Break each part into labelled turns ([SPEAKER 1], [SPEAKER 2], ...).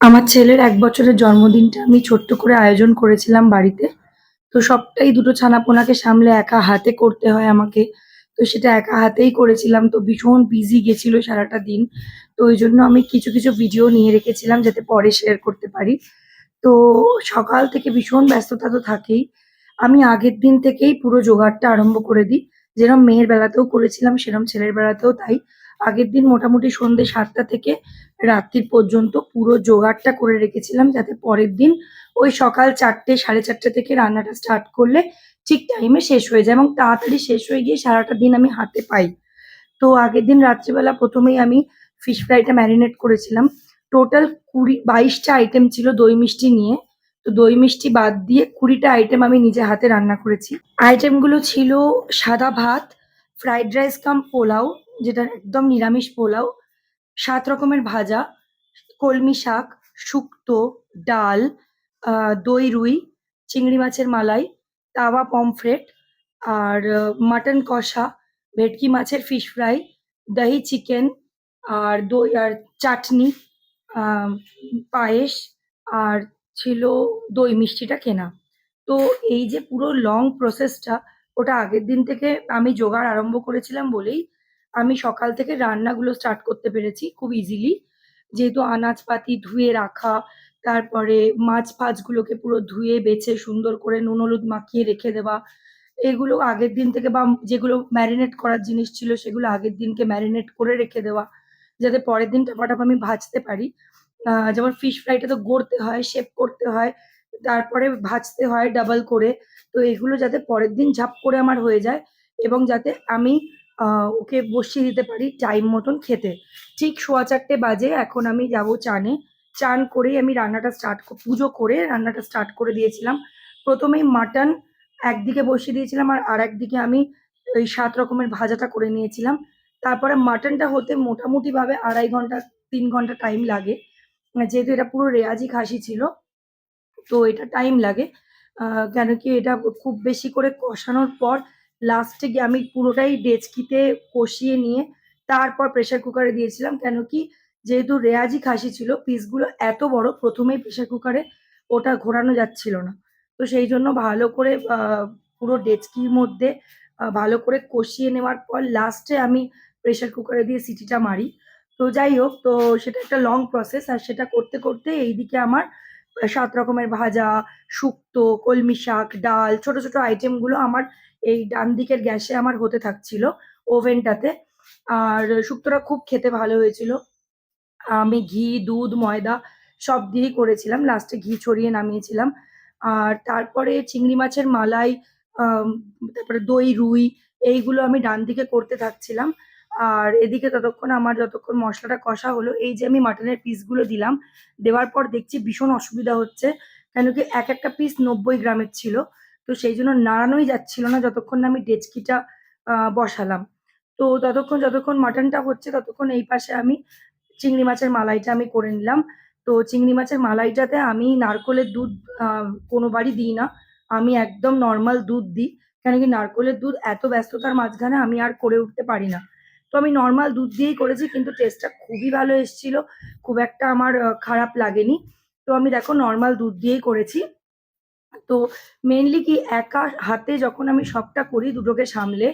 [SPEAKER 1] আমার ছেলের ১ বছরের জন্মদিনটা আমি ছোট্ট করে আয়োজন করেছিলাম বাড়িতে। তো সবটাই দুটো ছানাপোনাকে সামলে একা হাতে করতে হয় আমাকে। তো সেটা একা হাতেই করেছিলাম। তো ভীষণ বিজি গেছিল সারাটা দিন। তো ওইজন্য আমি কিছু ভিডিও নিয়ে রেখেছিলাম যাতে পরে শেয়ার করতে পারি। তো সকাল থেকে ভীষণ ব্যস্ততা তো থাকেই। আমি আগের দিন থেকেই পুরো জোগাড়টা আরম্ভ করে দিই। যেরম মেয়ের বেলাতেও করেছিলাম সেরম ছেলের বেলাতেও তাই। আগের দিন মোটামুটি সন্ধ্যে ৭ঃ০০ থেকে রাত্তির পর্যন্ত পুরো জোগাড়টা করে রেখেছিলাম যাতে পরের দিন ওই সকাল ৪ঃ০০ ৪ঃ৩০ থেকে রান্নাটা স্টার্ট করলে ঠিক টাইমে শেষ হয়ে যায় এবং তাড়াতাড়ি শেষ হয়ে গিয়ে সারাটা দিন আমি হাতে পাই। তো আগের দিন রাত্রিবেলা ১ম এই আমি ফিশ ফ্রাইটা ম্যারিনেট করেছিলাম। টোটাল ২২ টা আইটেম ছিল দই মিষ্টি নিয়ে। তো দই মিষ্টি বাদ দিয়ে ২০ টা আইটেম আমি নিজে হাতে রান্না করেছি। আইটেমগুলো ছিল সাদা ভাত, ফ্রাইড রাইস কাম পোলাও যেটা একদম নিরামিষ পোলাও, ৭ রকমের ভাজা, কলমি শাক, শুক্তো, ডাল, আ দই রুই, চিংড়ি মাছের মালাই, তাওয়া পমফ্রেট আর মাটন কষা, ভেটকি মাছের ফিশ ফ্রাই, দহি চিকেন আর দই আর চাটনি, আম পায়েস আর ছিল দই মিষ্টিটা কেনা। তো এই যে পুরো লং প্রসেসটা ওটা আগের দিন থেকে আমি জোগাড় আরম্ভ করেছিলাম বলেই আমি সকাল থেকে রান্নাগুলো স্টার্ট করতে পেরেছি খুব ইজিলি। যেহেতু আনাজপাতি ধুয়ে রাখা, তারপরে মাছ-ফাছগুলোকে পুরো ধুয়ে বেছে সুন্দর করে নুন হলুদ মাখিয়ে রেখে দেওয়া। এগুলো আগের দিন থেকে বা যেগুলো ম্যারিনেট করার জিনিস ছিল সেগুলো আগের দিনকে ম্যারিনেট করে রেখে দেওয়া। যাতে পরের দিন টপাটপ আমি ভাজতে পারি। যেমন ফিশ ফ্রাইটা তো গড়তে হয়, শেপ করতে হয়, তারপরে ভাজতে হয় ডাবল করে। তো এগুলো যাতে পরের দিন ঝাপ করে আমার হয়ে যায় এবং যাতে আমি আ ওকে বসিয়ে দিতে পারি টাইম মতন খেতে। ঠিক ৪:৩০ বাজে এখন আমি যাবো চানে। চান করেই আমি রান্নাটা স্টার্ট পুজো করে রান্নাটা স্টার্ট করে দিয়েছিলাম। ১ম এই মাটন একদিকে বসিয়ে দিয়েছিলাম আর আরেকদিকে আমি ওই ৭ রকমের ভাজাটা করে নিয়েছিলাম। তারপরে মাটনটা হতে মোটামুটিভাবে ২.৫ ঘন্টা ৩ ঘন্টা টাইম লাগে। যেহেতু এটা পুরো রেয়াজি খাসি ছিল, তো এটা টাইম লাগে। আ কেন কি এটা খুব বেশি করে কষানোর পর লাস্টে গিয়ে আমি পুরোটাই ডেচকিতে কষিয়ে নিয়ে তারপর প্রেশার কুকারে দিয়েছিলাম। কেন কি যেহেতু রেয়াজি খাসি ছিল পিসগুলো এত বড় ১ম এই প্রেশার কুকারে ওটা ঘোরানো যাচ্ছিল না। তো সেইজন্য ভালো করে পুরো ডেচকির মধ্যে ভালো করে কষিয়ে নেওয়ার পর লাস্টে আমি প্রেশার কুকারে দিয়ে সিটিটা মারি। তো যাই হোক, তো সেটা একটা লং প্রসেস আর সেটা করতে এইদিকে আমার ৭ রকমের ভাজা, শুক্তো, কলমি শাক, ডাল, ছোট আইটেমগুলো আমার এই ডান দিকের গ্যাসে আমার হতে থাকছিল ওভেনটাতে। আর শুক্তোটা খুব খেতে ভালো হয়েছিল। আমি ঘি, দুধ, ময়দা সব দিয়েই করেছিলাম। লাস্টে ঘি ছড়িয়ে নামিয়েছিলাম। আর তারপরে চিংড়ি মাছের মালাই, আম তারপরে দই রুই এইগুলো আমি ডান দিকে করতে থাকছিলাম। আর এদিকে যতক্ষণ মসলাটা কষা হলো, এই যে আমি মাটনের পিসগুলো দিলাম, দেওয়ার পর দেখছি ভীষণ অসুবিধা হচ্ছে। কেন কি একেকটা পিস ৯০ গ্রামের ছিল। তো সেইজন্য নাড়ানোই যাচ্ছিল না যতক্ষণ না আমি ডেচকিটা বসালাম। তো যতক্ষণ মাটনটা হচ্ছে ততক্ষণ এই পাশে আমি চিংড়ি মাছের মালাইটা আমি করে নিলাম। তো চিংড়ি মাছের মালাইটাতে আমি নারকোলের দুধ আ কোনোবারই দিই না। আমি একদম নরমাল দুধ দিই। কেন কি নারকোলের দুধ এত ব্যস্ততার মাঝখানে আমি আর করে উঠতে পারি না। তো আমি নরমাল দুধ দিয়েই করেছি কিন্তু টেস্টটা খুবই ভালো এসছিল। খুব একটা আমার খারাপ লাগেনি। তো আমি দেখো নরমাল দুধ দিয়েই করেছি। তো মেইনলি কি একা হাতে যখন আমি সবটা করি দুটোকে সামলে,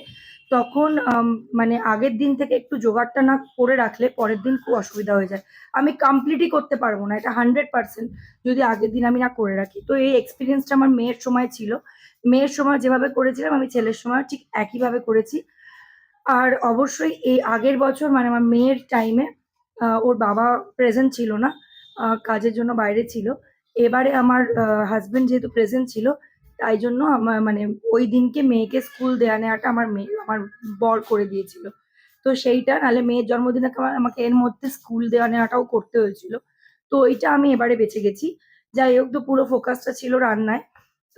[SPEAKER 1] তখন মানে আগের দিন থেকে একটু জোগাড়টা না করে রাখলে পরের দিন খুব অসুবিধা হয়ে যায়। আমি কমপ্লিটই করতে পারব না। এটা 100% যদি আগের দিন আমি না করে রাখি। তো এই এক্সপেরিয়েন্সটা আমার মেয়ের সময় ছিল। মেয়ের সময় যেভাবে করেছিলাম আমি ছেলের সময়ও ঠিক একইভাবে করেছি। আর অবশ্যই এই আগের বছর মানে আমার মেয়ের টাইমে ওর বাবা প্রেজেন্ট ছিল না। কাজের জন্য বাইরে ছিল। এবারে আমার হাসব্যান্ড যেহেতু প্রেজেন্ট ছিল, তাই জন্য মানে ওই দিনকে মেয়েকে স্কুল দেয়া নেওয়াটা আমার বর করে দিয়েছিল। তো সেইটা নাহলে মেয়ের জন্মদিনে আমাকে এর মধ্যে স্কুল দেওয়া নেওয়াটাও করতে হয়েছিল। তো ওইটা আমি এবারে বেঁচে গেছি। যাই হোক, তো পুরো ফোকাসটা ছিল রান্নায়।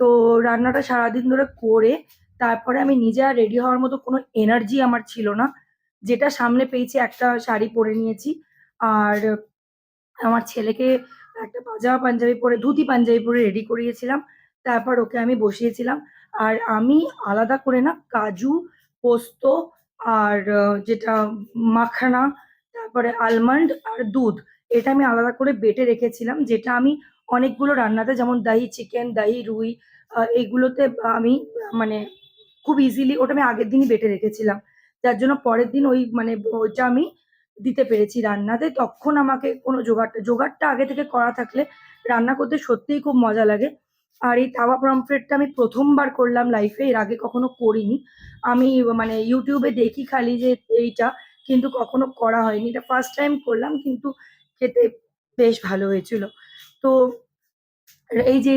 [SPEAKER 1] তো রান্নাটা সারাদিন ধরে করে তারপরে আমি নিজে আর রেডি হওয়ার মতো কোনো এনার্জি আমার ছিল না। যেটা সামনে পেয়েছি একটা শাড়ি পরে নিয়েছি। আর আমার ছেলেকে একটা পাজামা পাঞ্জাবি পরে ধুতি পাঞ্জাবি পরে রেডি করিয়েছিলাম। তারপর ওকে আমি বসিয়েছিলাম। আর আমি আলাদা করে না কাজু, পোস্ত আর যেটা মাখানা, তারপরে আলমন্ড আর দুধ এটা আমি আলাদা করে বেটে রেখেছিলাম, যেটা আমি অনেকগুলো রান্নাতে যেমন দাহি চিকেন, দাহি রুই এগুলোতে আমি মানে খুব ইজিলি ওটা আমি আগের দিনই বেটে রেখেছিলাম। যার জন্য পরের দিন ওই মানে ওইটা আমি দিতে পেরেছি রান্নাতে। তখন আমাকে কোনো জোগাড়টা আগে থেকে করা থাকলে রান্না করতে সত্যিই খুব মজা লাগে। আর এই তাওয়া পমফ্রেটটা আমি ১ম বার করলাম লাইফে, এর আগে কখনো করিনি। আমি মানে YouTube এ দেখি খালি যে এইটা, কিন্তু কখনো করা হয়নি। এটা ফার্স্ট টাইম করলাম, কিন্তু খেতে বেশ ভালো হয়েছিল। তো এই যে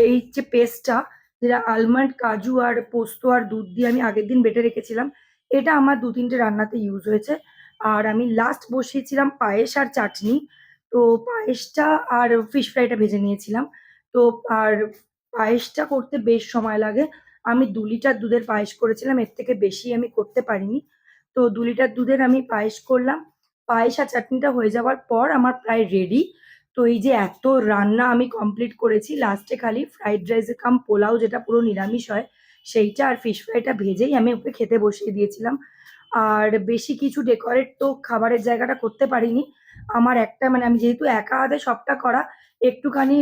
[SPEAKER 1] এই যে পেস্টটা, যেটা আলমন্ড, কাজু আর পোস্ত আর দুধ দিয়ে আমি আগের দিন বেটে রেখেছিলাম, এটা আমার ২-৩ টে রান্নাতে ইউজ হয়েছে। আর আমি লাস্ট বসিয়েছিলাম পায়েস আর চাটনি। তো পায়েসটা আর ফিশ ফ্রাইটা ভেজে নিয়েছিলাম। তো আর পায়েসটা করতে বেশ সময় লাগে। আমি ২ লিটার দুধের পায়েস করেছিলাম, এর থেকে বেশি আমি করতে পারিনি। তো ২ লিটার দুধের আমি পায়েস করলাম। পায়েস আর চাটনিটা হয়ে যাওয়ার পর আমার প্রায় রেডি। তো এই যে এত রান্না আমি কমপ্লিট করেছি, লাস্টে খালি ফ্রাইড রাইস কাম পোলাও যেটা পুরো নিরামিষ হয়, সেইটা আর ফিশ ফ্রাইটা ভেজেই আমি ওকে খেতে বসিয়ে দিয়েছিলাম। আর বেশি কিছু ডেকোরেট তো খাবারের জায়গাটা করতে পারিনি। আমার একটা মানে আমি যেহেতু একা হাতে সবটা করা, একটুখানি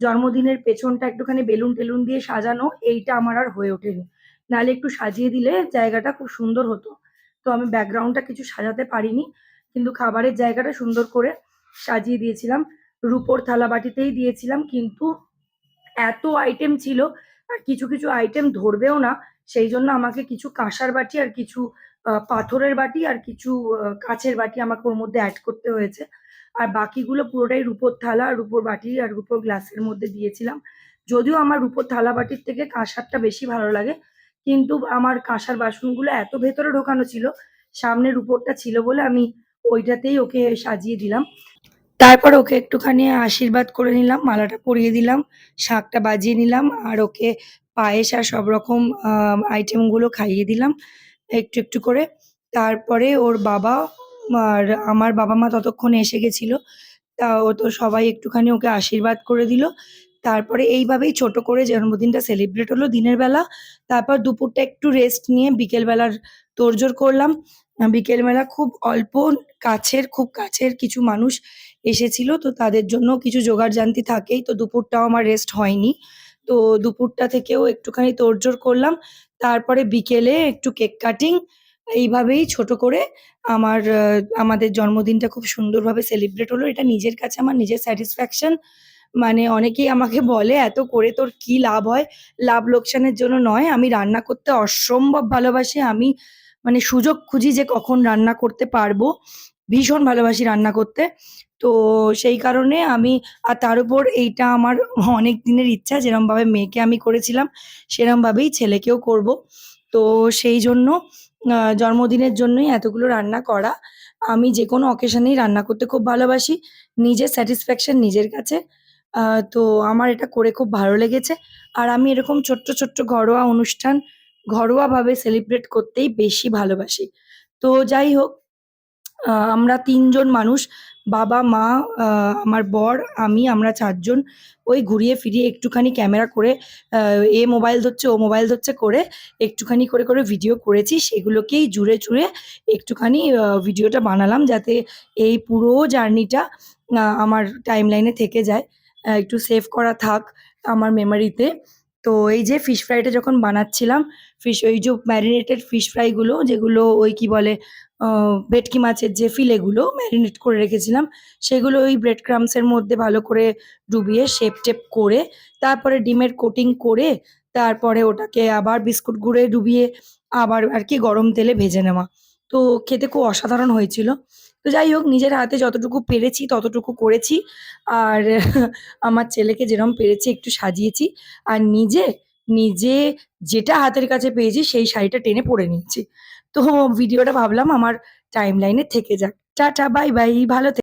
[SPEAKER 1] জন্মদিনের পেছনটা একটুখানি বেলুন-টেলুন দিয়ে সাজানো, এইটা আমার আর হয়ে ওঠেনি। নাহলে একটু সাজিয়ে দিলে জায়গাটা খুব সুন্দর হতো। তো আমি ব্যাকগ্রাউন্ডটা কিছু সাজাতে পারিনি। কিন্তু খাবারের জায়গাটা সুন্দর করে সাজিয়ে দিয়েছিলাম। রুপোর থালাবাটিতেই দিয়েছিলাম, কিন্তু এত আইটেম ছিল আর কিছু আইটেম ধরবেও না। সেইজন্য আমাকে কিছু কাঁসার বাটি আর কিছু পাথরের বাটি আর কিছু কাঁচের বাটি আমাকে ওর মধ্যে এড করতে হয়েছে। আর বাকিগুলো পুরোটাই রুপোর থালা, রুপোর বাটি আর রুপোর গ্লাসের মধ্যে দিয়েছিলাম। যদিও আমার রুপোর থালা বাটির থেকে কাঁসারটা বেশি ভালো লাগে। কিন্তু আমার কাঁসার বাসনগুলো এত ভেতরে ঢোকানো ছিল, সামনে রুপোরটা ছিল বলে আমি ওইটাতেই ওকে সাজিয়ে দিলাম। তারপর ওকে একটুখানি আশীর্বাদ করে নিলাম, মালাটা পরিয়ে দিলাম, শাঁখটা বাজিয়ে নিলাম আর ওকে পায়েস আর সব রকম আইটেমগুলো খাইয়ে দিলাম একটু করে। তারপরে ওর বাবা আর আমার বাবা-মা ততক্ষণে এসে গেছিল। তা ও তো সবাই একটুখানি ওকে আশীর্বাদ করে দিল। তারপরে এইভাবেই ছোট করে জন্মদিনটা সেলিব্রেট হলো দিনের বেলা। তারপর দুপুরটা একটু রেস্ট নিয়ে বিকেলবেলার তোড়জোড় করলাম। বিকেলবেলা খুব অল্প খুব কাছের কিছু মানুষ এসেছিল। তো তাদের জন্য কিছু জোগাড়-জান্তি থাকেই। তো দুপুরটাও আমার রেস্ট হয়নি। তো দুপুরটা থেকেও একটুখানি তোড়জোড় করলাম। তারপরে বিকেলে একটু কেক কাটিং। এইভাবেই ছোট করে আমাদের জন্মদিনটা খুব সুন্দরভাবে সেলিব্রেট হলো। এটা নিজের কাছে আমার নিজের স্যাটিসফ্যাকশন। মানে অনেকেই আমাকে বলে, "এত করে তোর কি লাভ হয়?" লাভ লোকসানের জন্য নয়। আমি রান্না করতে অসম্ভব ভালোবাসি। আমি মানে সুযোগ খুঁজি যে কখন রান্না করতে পারবো। ভীষণ ভালোবাসি রান্না করতে। তো সেই কারণে আমি আর তার উপর এইটা আমার অনেক দিনের ইচ্ছা, যেরমভাবে মেয়েকে আমি করেছিলাম, সেরমভাবেই ছেলেকেও করব। তো সেইজন্য জন্মদিনের জন্যই এতগুলো রান্না করা। আমি যেকোনো অকেশনেই রান্না করতে খুব ভালোবাসি। নিজের স্যাটিসফ্যাকশন নিজের কাছে। আ তো আমার এটা করে খুব ভালো লেগেছে। আর আমি এরকম ছোট্ট ঘরোয়া অনুষ্ঠান ঘরোয়াভাবে সেলিব্রেট করতেই বেশি ভালোবাসি। তো যাই হোক, আমরা ৩ জন মানুষ, বাবা, মা, আ আমার বর, আমরা ৪ জন ওই ঘুরিয়ে ফিরিয়ে একটুখানি ক্যামেরা করে আ এ মোবাইল ধরছে, ও মোবাইল ধরছে করে একটুখানি করে ভিডিও করেছি। সেগুলোকেই জুড়ে একটুখানি ভিডিওটা বানালাম, যাতে এই পুরো জার্নিটা আমার টাইমলাইনে থেকে যায়। একটু সেভ করা থাক আমার মেমোরিতে। তো এই যে ফিশ ফ্রাইটা যখন বানাচ্ছিলাম, ওই যে ম্যারিনেটেড ফিশ ফ্রাইগুলো যেগুলো ওই কি বলে আ ভেটকি মাছের যে ফিলেগুলো ম্যারিনেট করে রেখেছিলাম, সেগুলো ওই ব্রেড ক্রাম্বস এর মধ্যে ভালো করে ডুবিয়ে শেপ-টেপ করে, তারপরে ডিমের কোটিং করে, তারপরে ওটাকে আবার বিস্কুট গুঁড়োয় ডুবিয়ে আবার আরকি গরম তেলে ভেজে নেওয়া। তো খেতে খুব অসাধারণ হয়েছিল। তো যাই হোক, নিজের হাতে যতটুকু পেরেছি ততটুকু করেছি। আর আমার ছেলেকে যেরম পেরেছি একটু সাজিয়েছি। আর নিজে যেটা হাতের কাছে পেয়েছি সেই শাড়িটা টেনে পরে নিয়েছি। তো ভিডিওটা ভাবলাম আমার টাইমলাইনে থেকে যাক। Tata, bye, bye. ভালো